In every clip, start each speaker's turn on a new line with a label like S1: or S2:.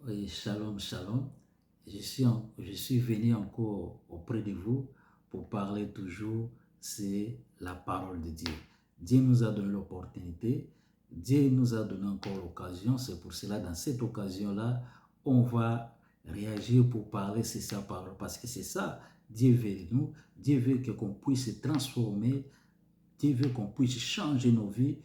S1: Oui, shalom, shalom. Je suis venu encore auprès de vous pour parler toujours, c'est la parole de Dieu. Dieu nous a donné l'opportunité, Dieu nous a donné encore l'occasion. C'est pour cela, dans cette occasion-là, on va réagir pour parler, c'est sa parole. Parce que c'est ça, Dieu veut de nous. Dieu veut qu'on puisse se transformer. Dieu veut qu'on puisse changer nos vies.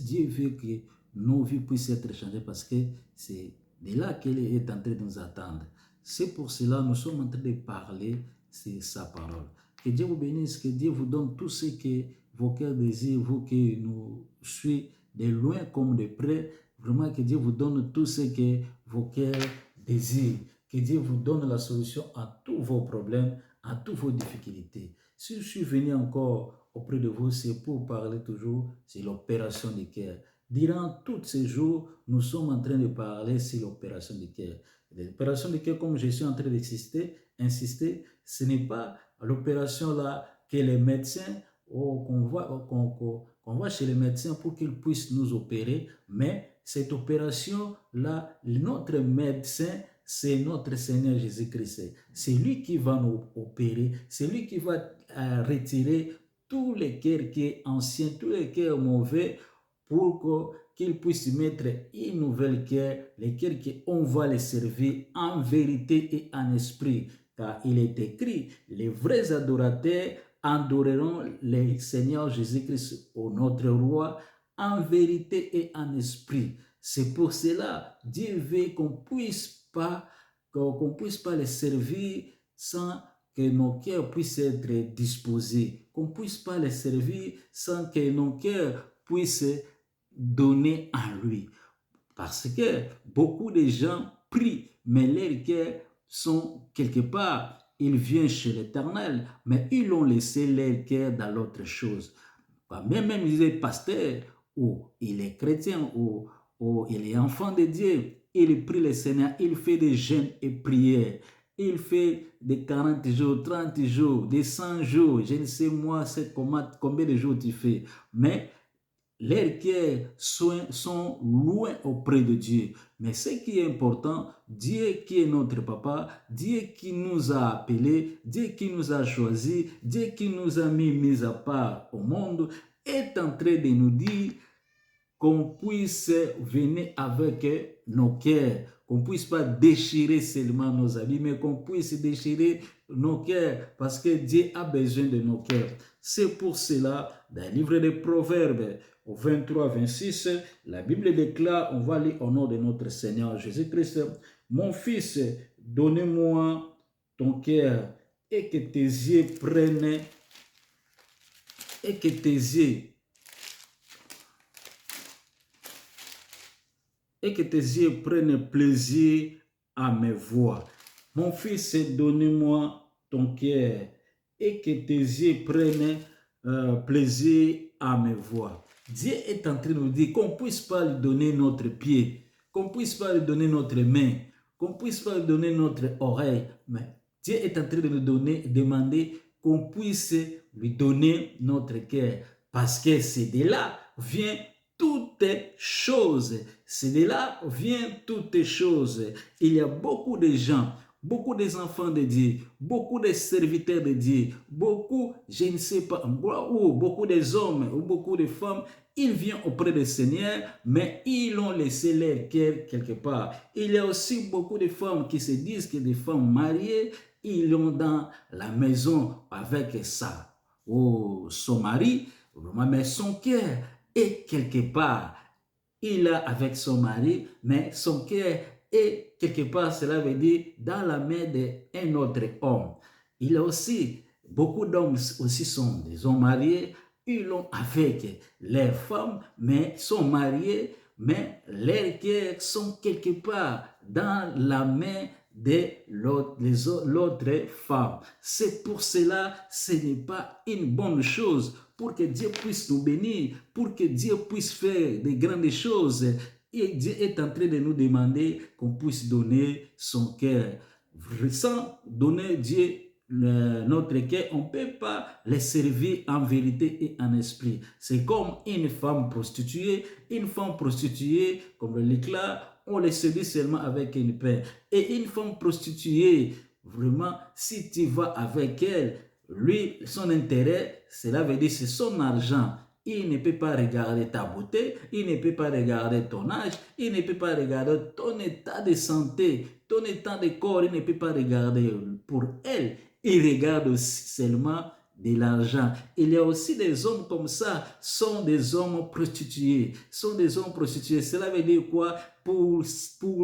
S1: Dieu veut que nos vies puissent être changées parce que c'est de là qu'elle est en train de nous attendre. C'est pour cela que nous sommes en train de parler, c'est sa parole. Que Dieu vous bénisse, que Dieu vous donne tout ce que vos cœurs désirent, vous qui nous suivez de loin comme de près. Vraiment que Dieu vous donne tout ce que vos cœurs désirent. Que Dieu vous donne la solution à tous vos problèmes, à toutes vos difficultés. Si je suis venu encore auprès de vous, c'est pour parler toujours sur l'opération du cœur. Durant tous ces jours, nous sommes en train de parler sur l'opération du cœur. L'opération du cœur, comme je suis en train d'insister, ce n'est pas l'opération là que les médecins qu'on va chez les médecins pour qu'ils puissent nous opérer, mais cette opération-là, notre médecin, c'est notre Seigneur Jésus-Christ. C'est lui qui va nous opérer, c'est lui qui va retirer tous les cœurs qui sont anciens, tous les cœurs mauvais, pour qu'il puisse mettre une nouvelle cœur, les cœurs qu'on va les servir en vérité et en esprit. Car il est écrit, les vrais adorateurs adoreront le Seigneur Jésus-Christ, notre roi, en vérité et en esprit. C'est pour cela, Dieu veut qu'on puisse pas les servir sans que nos cœurs puissent être disposés, qu'on ne puisse pas les servir sans que nos cœurs puissent donner à lui. Parce que beaucoup de gens prient, mais leurs cœurs sont quelque part, ils viennent chez l'Éternel, mais ils ont laissé leur cœur dans l'autre chose. Même il est pasteur, ou il est chrétien, ou il est enfant de Dieu, il prie le Seigneur, il fait des jeûnes et prières. Il fait des 40 jours, 30 jours, des 100 jours, je ne sais moi combien de jours tu fais. Mais leurs cœurs sont loin auprès de Dieu. Mais ce qui est important, Dieu qui est notre papa, Dieu qui nous a appelés, Dieu qui nous a choisis, Dieu qui nous a mis à part au monde, est en train de nous dire qu'on puisse venir avec nos cœurs, qu'on ne puisse pas déchirer seulement nos habits, mais qu'on puisse déchirer nos cœurs, parce que Dieu a besoin de nos cœurs. C'est pour cela, dans le livre des Proverbes, au 23-26, la Bible déclare, on va lire au nom de notre Seigneur Jésus-Christ, « Mon fils, donne-moi ton cœur et que tes yeux prennent, et que tes yeux et que tes yeux prennent plaisir à mes voix. Mon fils, donne-moi ton cœur et que tes yeux prennent plaisir à mes voix. » Dieu est en train de nous dire qu'on ne puisse pas lui donner notre pied, qu'on ne puisse pas lui donner notre main, qu'on ne puisse pas lui donner notre oreille, mais Dieu est en train de nous demander qu'on puisse lui donner notre cœur, parce que c'est de là vient toutes choses. C'est de là vient toutes choses. Il y a beaucoup de gens, beaucoup des enfants de Dieu, beaucoup de serviteurs de Dieu, beaucoup, je ne sais pas, ou beaucoup des hommes ou beaucoup de femmes, ils viennent auprès du Seigneur, mais ils ont laissé leur cœur quelque part. Il y a aussi beaucoup de femmes qui se disent que des femmes mariées, ils ont dans la maison avec ça, ou son mari, mais son cœur est quelque part. Il est avec son mari, mais son cœur est quelque part, cela veut dire dans la main d'un autre homme. Il y a aussi, beaucoup d'hommes aussi sont des hommes mariés, ils l'ont avec leurs femmes, mais sont mariés, mais leurs cœurs sont quelque part dans la main de l'autre femme. C'est pour cela, ce n'est pas une bonne chose. Pour que Dieu puisse nous bénir, pour que Dieu puisse faire de grandes choses. Et Dieu est en train de nous demander qu'on puisse donner son cœur. Sans donner Dieu notre cœur, on ne peut pas les servir en vérité et en esprit. C'est comme une femme prostituée. Une femme prostituée, comme le déclare, on les séduit seulement avec une paix. Et une femme prostituée, vraiment, si tu vas avec elle, lui, son intérêt, cela veut dire c'est son argent. Il ne peut pas regarder ta beauté, il ne peut pas regarder ton âge, il ne peut pas regarder ton état de santé, ton état de corps, il ne peut pas regarder pour elle. Il regarde aussi seulement de l'argent. Il y a aussi des hommes comme ça, sont des hommes prostitués. Sont des hommes prostitués. Cela veut dire quoi? Pour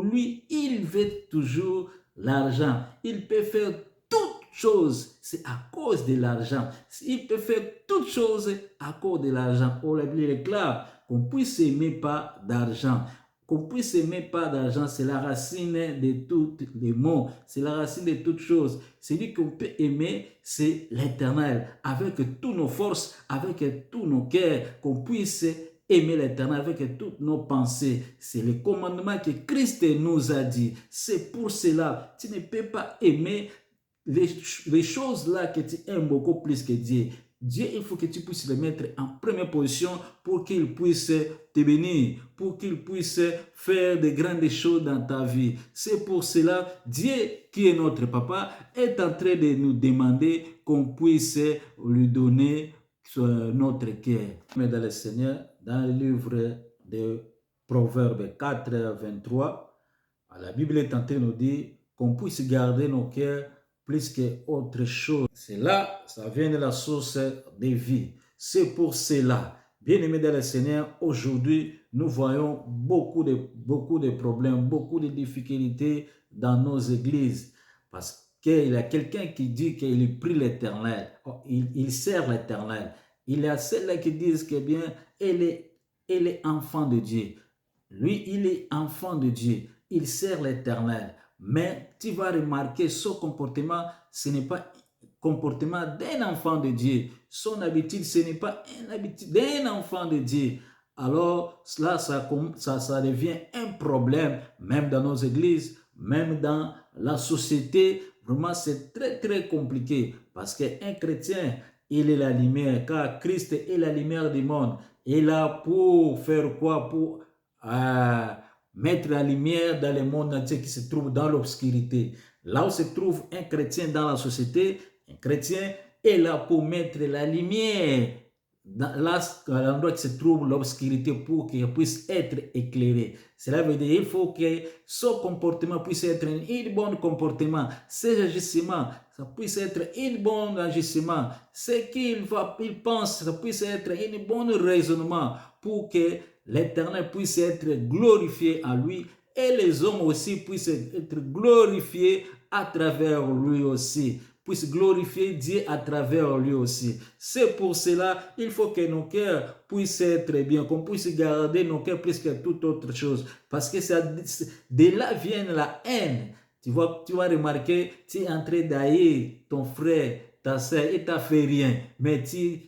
S1: lui, il veut toujours l'argent. Il peut faire toutes choses, c'est à cause de l'argent. Il peut faire toutes choses à cause de l'argent. Oh, la Bible est claire, qu'on puisse aimer pas d'argent. Qu'on puisse aimer pas d'argent, c'est la racine de tous les maux, c'est la racine de toutes choses. Celui qu'on peut aimer, c'est l'Éternel, avec toutes nos forces, avec tous nos cœurs, qu'on puisse aimer l'Éternel avec toutes nos pensées. C'est le commandement que Christ nous a dit. C'est pour cela, tu ne peux pas aimer les choses là que tu aimes beaucoup plus que Dieu. Dieu, il faut que tu puisses le mettre en première position pour qu'il puisse te bénir, pour qu'il puisse faire de grandes choses dans ta vie. C'est pour cela, Dieu, qui est notre papa, est en train de nous demander qu'on puisse lui donner notre cœur. Mais dans le Seigneur, dans le livre de Proverbes 4, 23, la Bible est en train de nous dire qu'on puisse garder nos cœurs plus qu'autre chose. C'est là, ça vient de la source de vie. C'est pour cela, bien aimés dans le Seigneur, aujourd'hui, nous voyons beaucoup de problèmes, beaucoup de difficultés dans nos églises. Parce qu'il y a quelqu'un qui dit qu'il prie l'Éternel, il sert l'Éternel. Il y a celles-là qui disent que bien, elle est enfant de Dieu. Lui, il est enfant de Dieu. Il sert l'Éternel. Mais tu vas remarquer son comportement, ce n'est pas un comportement d'un enfant de Dieu. Son habitude, ce n'est pas une habitude d'un enfant de Dieu. Alors, là, ça devient un problème, même dans nos églises, même dans la société. Vraiment, c'est très, très compliqué. Parce qu'un chrétien, il est la lumière, car Christ est la lumière du monde. Et là, pour faire quoi? Pour mettre la lumière dans le monde entier qui se trouve dans l'obscurité. Là où se trouve un chrétien dans la société, un chrétien est là pour mettre la lumière dans l'endroit qui se trouve l'obscurité pour qu'il puisse être éclairé. Cela veut dire qu'il faut que son comportement puisse être un bon comportement, ses agissements, ça puisse être un bon agissement, ce qu'il pense, ça puisse être un bon raisonnement pour que l'Éternel puisse être glorifié à lui et les hommes aussi puissent être glorifiés à travers lui aussi, puissent glorifier Dieu à travers lui aussi. C'est pour cela il faut que nos cœurs puissent être bien, qu'on puisse garder nos cœurs plus que toute autre chose, parce que de là vient la haine. Tu vas remarquer, tu es en train d'haïr ton frère, ta soeur, il t'a fait rien, mais tu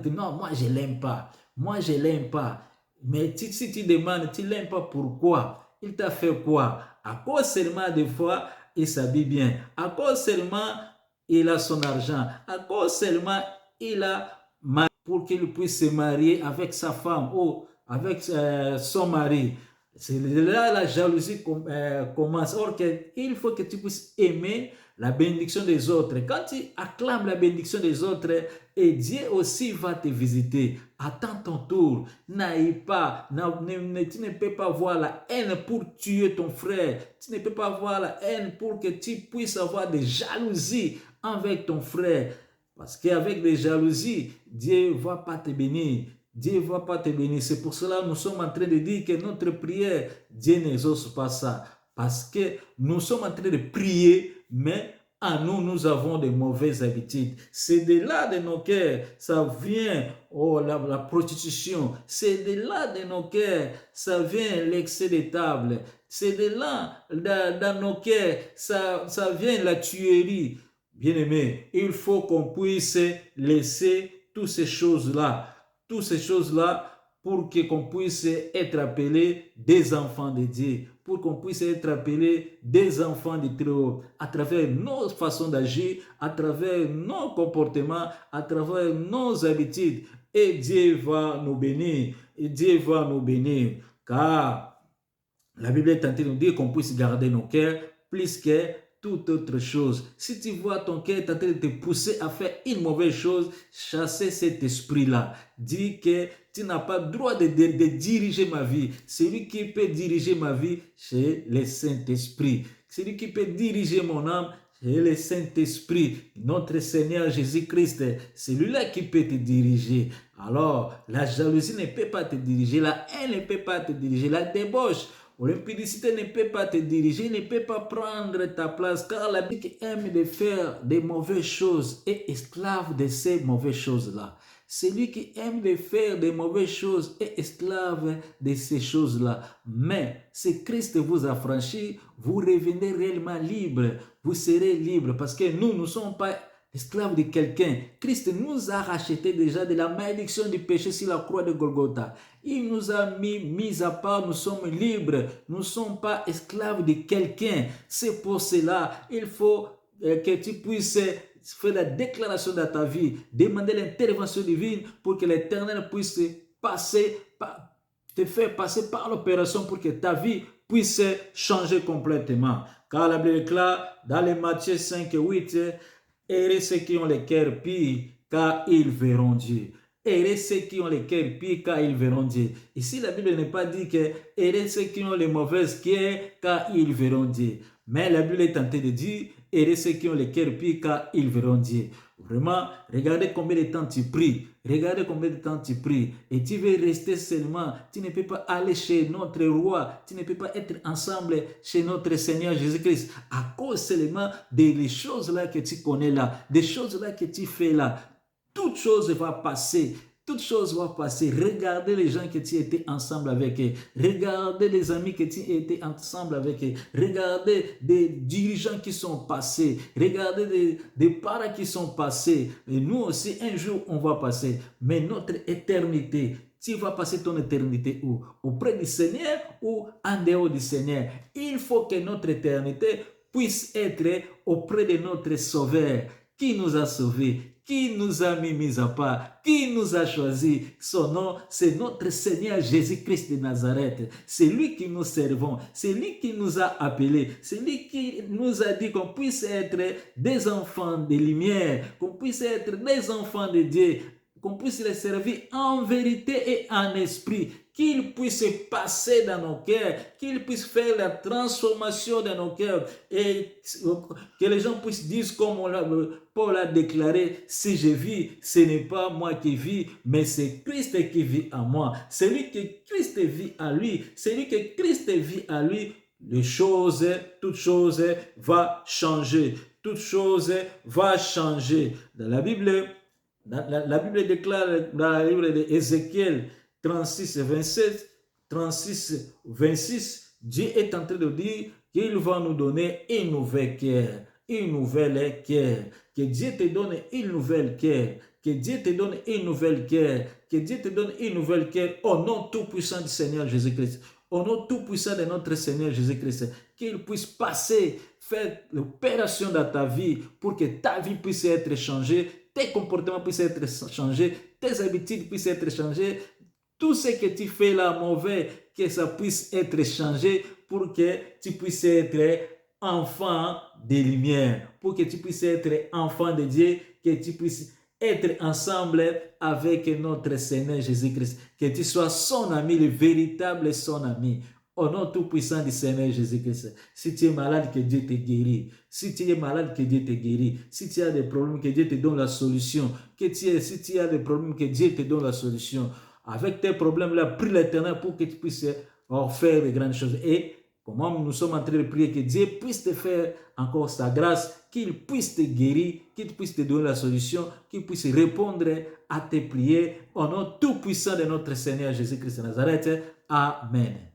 S1: non, moi je l'aime pas, moi je l'aime pas. Mais si tu demandes, tu ne l'aimes pas, pourquoi? Il t'a fait quoi? À cause seulement des fois, il s'habille bien. À cause seulement, il a son argent. À cause seulement, il a pour qu'il puisse se marier avec sa femme ou avec son mari. C'est là la jalousie commence. Or, il faut que tu puisses aimer la bénédiction des autres. Quand tu acclames la bénédiction des autres, et Dieu aussi va te visiter. Attends ton tour. N'aille pas. Tu ne peux pas voir la haine pour tuer ton frère. Tu ne peux pas voir la haine pour que tu puisses avoir des jalousies avec ton frère. Parce qu'avec des jalousies, Dieu ne va pas te bénir. Dieu ne va pas te bénir. C'est pour cela que nous sommes en train de dire que notre prière, Dieu n'exauce pas ça. Parce que nous sommes en train de prier, mais en nous, nous avons de mauvaises habitudes. C'est de là de nos cœurs, ça vient la prostitution. C'est de là de nos cœurs, ça vient l'excès de table. C'est de là, dans nos cœurs, ça vient la tuerie. Bien-aimé, il faut qu'on puisse laisser toutes ces choses-là pour qu'on puisse être appelé des enfants de Dieu, pour qu'on puisse être appelé des enfants de Très-Haut, à travers nos façons d'agir, à travers nos comportements, à travers nos habitudes. Et Dieu va nous bénir, car La Bible est en train de nous dire qu'on puisse garder nos cœurs plus que toute autre chose. Si tu vois ton cœur est en train de te pousser à faire une mauvaise chose, chassez cet esprit-là. Dis que tu n'as pas le droit de diriger ma vie. Celui qui peut diriger ma vie, c'est le Saint-Esprit. Celui qui peut diriger mon âme, c'est le Saint-Esprit. Notre Seigneur Jésus-Christ, c'est lui-là qui peut te diriger. Alors, la jalousie ne peut pas te diriger, la haine ne peut pas te diriger, la débauche, l'impudicité ne peut pas te diriger, ne peut pas prendre ta place, car la Bible qui aime de faire des mauvaises choses est esclave de ces mauvaises choses-là. Celui qui aime de faire des mauvaises choses est esclave de ces choses-là. Mais si Christ vous a franchi, vous revenez réellement libre. Vous serez libre parce que nous ne sommes pas esclaves de quelqu'un. Christ nous a rachetés déjà de la malédiction du péché sur la croix de Golgotha. Il nous a mis à part, nous sommes libres. Nous ne sommes pas esclaves de quelqu'un. C'est pour cela, il faut que tu puisses faire la déclaration de ta vie, demander l'intervention divine pour que l'Éternel puisse te faire passer par l'opération pour que ta vie puisse changer complètement. Car la Bible déclare dans les Matthieu 5 et 8, heureux ceux qui ont les cœurs purs, car ils verront Dieu. Heureux ceux qui ont les cœurs purs, car ils verront Dieu. Ici, la Bible n'est pas dit que heureux ceux qui ont les mauvaises cœurs, car ils verront Dieu. Mais la Bible est tentée de dire, heureux ceux qui ont les cœurs purs, car ils verront Dieu. Vraiment, regardez combien de temps tu pries. Regardez combien de temps tu pries. Et tu veux rester seulement. Tu ne peux pas aller chez notre roi. Tu ne peux pas être ensemble chez notre Seigneur Jésus-Christ. À cause seulement des choses là que tu connais là. Des choses là que tu fais là. Toute chose va passer. Toute chose va passer. Regardez les gens que tu étais ensemble avec eux. Regardez les amis que tu étais ensemble avec eux. Regardez des dirigeants qui sont passés. Regardez des parents qui sont passés. Et nous aussi, un jour, on va passer. Mais notre éternité, tu vas passer ton éternité où? Auprès du Seigneur ou en dehors du Seigneur? Il faut que notre éternité puisse être auprès de notre Sauveur qui nous a sauvés, qui nous a mis à part, qui nous a choisis. Son nom, c'est notre Seigneur Jésus-Christ de Nazareth. C'est lui qui nous servons. C'est lui qui nous a appelés. C'est lui qui nous a dit qu'on puisse être des enfants de lumière, qu'on puisse être des enfants de Dieu, qu'on puisse les servir en vérité et en esprit, qu'il puisse passer dans nos cœurs, qu'il puisse faire la transformation dans nos cœurs et que les gens puissent dire comme Paul a déclaré, si je vis, ce n'est pas moi qui vis, mais c'est Christ qui vit en moi. Celui que Christ vit en lui, celui que Christ vit en lui, toute chose va changer. Toute chose va changer. Dans la Bible, la Bible déclare dans le livre d'Ézéchiel 36 et 27, 36, 26, Dieu est en train de dire qu'il va nous donner une nouvelle cœur, une nouvelle cœur. Que Dieu te donne une nouvelle cœur, que Dieu te donne une nouvelle cœur, que Dieu te donne une nouvelle cœur au nom tout-puissant du Seigneur Jésus-Christ, au nom tout-puissant de notre Seigneur Jésus-Christ, qu'il puisse passer, faire l'opération dans ta vie pour que ta vie puisse être changée, tes comportements puissent être changés, tes habitudes puissent être changées, tout ce que tu fais là mauvais, que ça puisse être changé pour que tu puisses être enfant des lumières, pour que tu puisses être enfant de Dieu, que tu puisses être ensemble avec notre Seigneur Jésus-Christ, que tu sois son ami, le véritable son ami. Au nom tout-puissant du Seigneur Jésus-Christ. Si tu es malade, que Dieu te guérit. Si tu es malade, que Dieu te guérit. Si tu as des problèmes, que Dieu te donne la solution. Si tu as des problèmes, que Dieu te donne la solution. Avec tes problèmes-là, prie l'Éternel pour que tu puisses faire de grandes choses. Et comment nous sommes en train de prier, que Dieu puisse te faire encore sa grâce, qu'il puisse te guérir, qu'il puisse te donner la solution, qu'il puisse répondre à tes prières. Au nom tout-puissant de notre Seigneur Jésus-Christ de Nazareth. Amen.